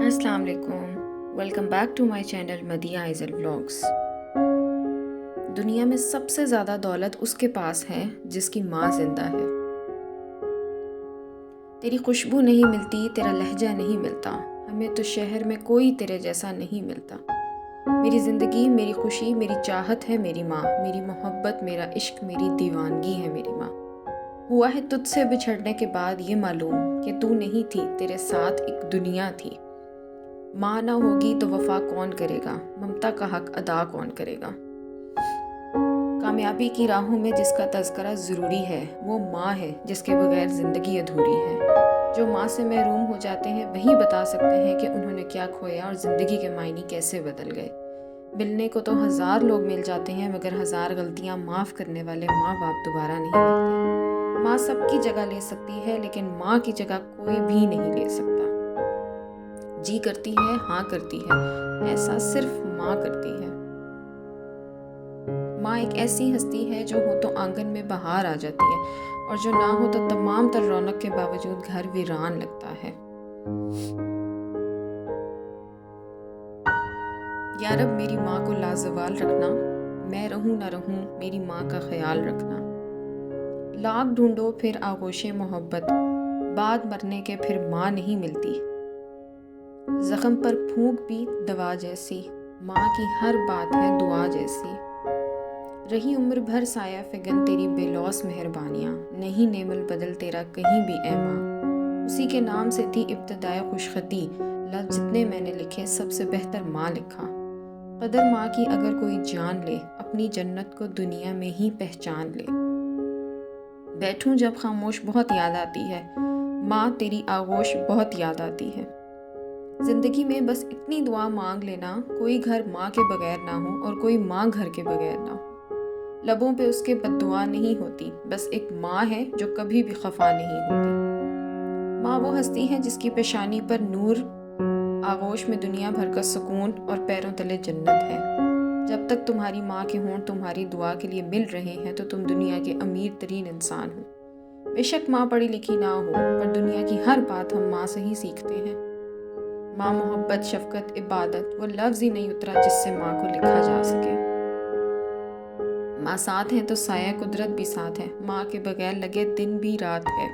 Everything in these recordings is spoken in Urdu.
السلام علیکم، welcome back to my channel Madiha ایزل ولاگس۔ دنیا میں سب سے زیادہ دولت اس کے پاس ہے جس کی ماں زندہ ہے۔ تیری خوشبو نہیں ملتی، تیرا لہجہ نہیں ملتا، ہمیں تو شہر میں کوئی تیرے جیسا نہیں ملتا۔ میری زندگی، میری خوشی، میری چاہت ہے میری ماں، میری محبت، میرا عشق، میری دیوانگی ہے میری ماں۔ ہوا ہے تجھ سے بچھڑنے کے بعد یہ معلوم کہ تو نہیں تھی، تیرے ساتھ ایک دنیا تھی۔ ماں نہ ہوگی تو وفا کون کرے گا، ممتا کا حق ادا کون کرے گا۔ کامیابی کی راہوں میں جس کا تذکرہ ضروری ہے وہ ماں ہے، جس کے بغیر زندگی ادھوری ہے۔ جو ماں سے محروم ہو جاتے ہیں وہی بتا سکتے ہیں کہ انہوں نے کیا کھویا اور زندگی کے معنی کیسے بدل گئے۔ ملنے کو تو 1000 لوگ مل جاتے ہیں، مگر 1000 غلطیاں معاف کرنے والے ماں باپ دوبارہ نہیں ملتے۔ ماں سب کی جگہ لے سکتی ہے لیکن ماں کی جگہ کوئی بھی نہیں لے سکتا۔ جی کرتی ہے، ہاں کرتی ہے، ایسا صرف ماں کرتی ہے۔ ماں ایک ایسی ہستی ہے جو ہو تو آنگن میں بہار آ جاتی ہے اور جو نہ ہو تو تمام تر رونق کے باوجود گھر ویران لگتا ہے۔ یا رب میری ماں کو لازوال رکھنا، میں رہوں نہ رہوں میری ماں کا خیال رکھنا۔ لاکھ ڈھونڈو پھر آغوش محبت، بعد مرنے کے پھر ماں نہیں ملتی۔ زخم پر پھونک بھی دوا جیسی، ماں کی ہر بات ہے دعا جیسی۔ رہی عمر بھر سایہ فگن تیری بے لوث مہربانیاں، نہیں نعم البدل تیرا کہیں بھی اے ماں۔ اسی کے نام سے تھی ابتدائے خوشخطی، لفظ جتنے میں نے لکھے سب سے بہتر ماں لکھا۔ قدر ماں کی اگر کوئی جان لے، اپنی جنت کو دنیا میں ہی پہچان لے۔ بیٹھوں جب خاموش بہت یاد آتی ہے، ماں تیری آغوش بہت یاد آتی ہے۔ زندگی میں بس اتنی دعا مانگ لینا، کوئی گھر ماں کے بغیر نہ ہو اور کوئی ماں گھر کے بغیر نہ ہو۔ لبوں پہ اس کے بد دعا نہیں ہوتی، بس ایک ماں ہے جو کبھی بھی خفا نہیں ہوتی۔ ماں وہ ہستی ہے جس کی پیشانی پر نور، آغوش میں دنیا بھر کا سکون اور پیروں تلے جنت ہے۔ جب تک تمہاری ماں کے ہونٹ تمہاری دعا کے لیے مل رہے ہیں تو تم دنیا کے امیر ترین انسان ہو۔ بے شک ماں پڑھی لکھی نہ ہو، پر دنیا کی ہر بات ہم ماں سے ہی سیکھتے ہیں۔ ماں محبت، شفقت، عبادت، وہ لفظ ہی نہیں اترا جس سے ماں کو لکھا جا سکے۔ ماں ساتھ ہے تو سایہ قدرت بھی ساتھ ہے، ماں کے بغیر لگے دن بھی رات ہے۔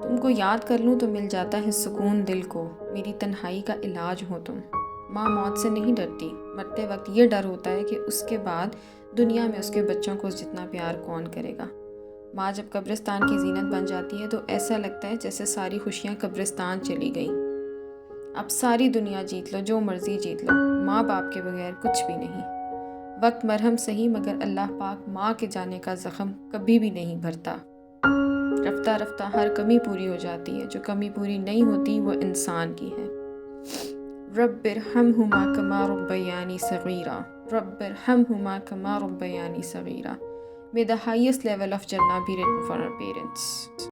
تم کو یاد کر لوں تو مل جاتا ہے سکون دل کو، میری تنہائی کا علاج ہو تم۔ ماں موت سے نہیں ڈرتی، مرتے وقت یہ ڈر ہوتا ہے کہ اس کے بعد دنیا میں اس کے بچوں کو جتنا پیار کون کرے گا۔ ماں جب قبرستان کی زینت بن جاتی ہے تو ایسا لگتا ہے جیسے ساری خوشیاں قبرستان چلی گئیں۔ اب ساری دنیا جیت لو، جو مرضی جیت لو، ماں باپ کے بغیر کچھ بھی نہیں۔ وقت مرہم سہی مگر اللہ پاک ماں کے جانے کا زخم کبھی بھی نہیں بھرتا۔ رفتہ رفتہ ہر کمی پوری ہو جاتی ہے، جو کمی پوری نہیں ہوتی وہ انسان کی ہے۔ رب ارحمہما کما ربیانی صغیرا، رب ارحمہما کما ربیانی صغیرا۔ May the highest level of Jannah be written for our parents.